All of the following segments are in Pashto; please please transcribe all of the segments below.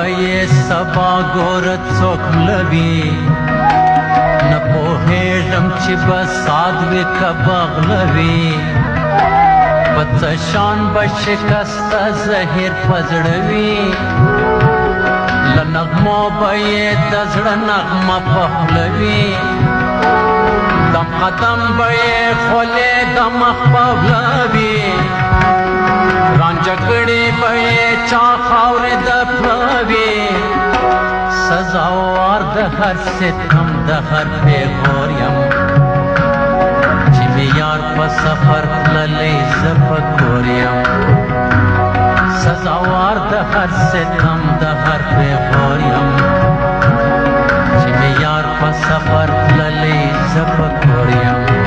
به سبا ګور څوک لوي نه پوهېږم چې به ساد وي که بغلوي په څه شان به شکسته زهیر په زړه وي له نغمو به یې د زړه نغمه په خوله وي دم قدم به یې خولې د مخ په وله وي رانجه کړې به یې چا خاورې د پله وي سزاوار د هر ستم د هر پیغور یم چې مې یار په سفر تللی زه په کور یم سزاوار د هر ستم د هر پیغور یم چې مې یار په سفر تللی زه په کور یم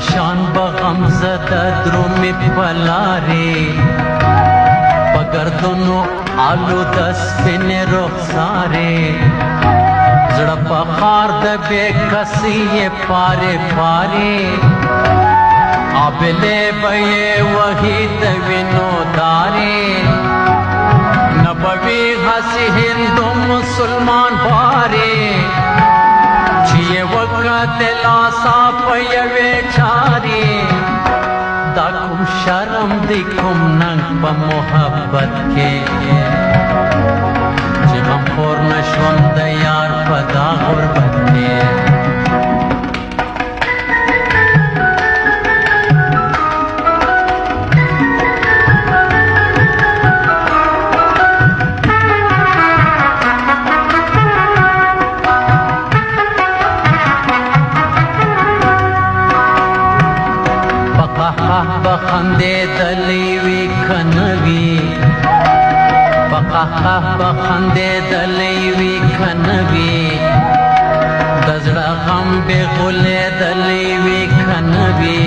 شان بغم زده درومي پلاري پګردونو آلو د سپینې رخسارې زړه په خار د بې کسي یې پارې پارې آبلې به یې وهي د وینو دارې نه به وي هسې هندو مسلمان بارې چې یې وکړه لاسا په یوې چارې دا کوم شرم دی کوم ننګ په محبت کې چې غمخور نه شوم د یار په دا غربت کې بخندې دلی وی کنوي پقه بخندې دلی وی کنوي د زړه غم به غولې دلی وی کنوي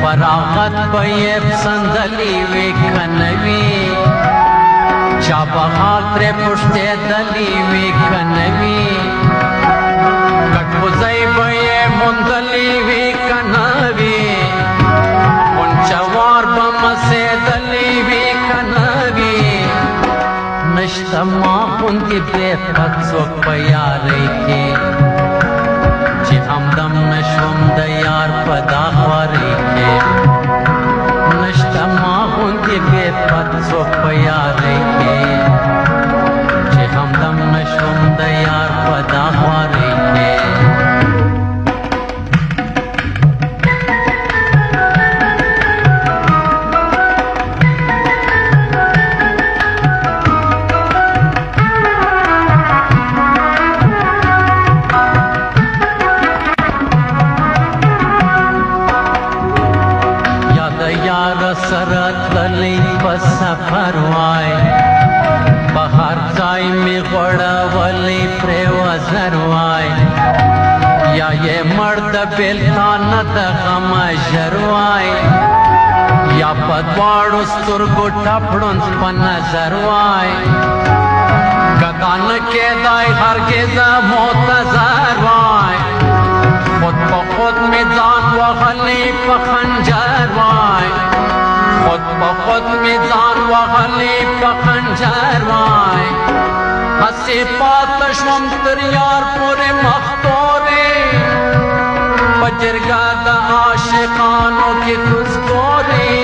فراغت به یې پسندلی وی کنوي چا به حال ترې پوښتې دلی وی کنوي کټ کوزی به یې موندلی وی کنوي چوار بمسه دلی وی کنوي نشته ما غوندې بېفت څوک په یارۍ کې چې همدم نشوم د یار په دا خوارۍ کې نشته ما غوندې بېفت څوک په یارۍ کې چې همدم نشوم د یار په دا خوارۍ کې سره تللی په سفر وای په هر ځای مې غوړولی پرې وزر وای یا یې مړ د بېلتانه د غمه ژر وای یا په دواړو سترګو ټپړونځ په نظر وای ګدا نه کېدای هرګزه معتذر وای خود په خود مې ځان وهلی په خنجر وای خود په خود مې ځان وهلی په خنجر وای هسې پاته شوم تر یار پورې مختورې په جرګه د عاشقانو کې کزګورې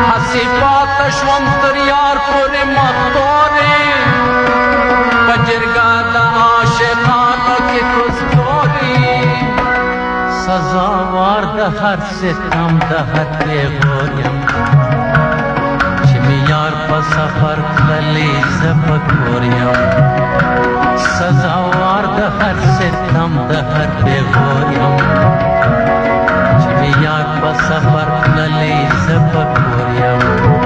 هسې پاته شوم تر یار پورې مختورې په جرګه د عاشقانو کې کزګورې سزاوار د هر ستم د هر پیغور یم چې مې یار په سفر تللی زه په کور یم سزاوار د هر ستم د هر پیغور یم چې مې یار په سفر تللی زه په کور یم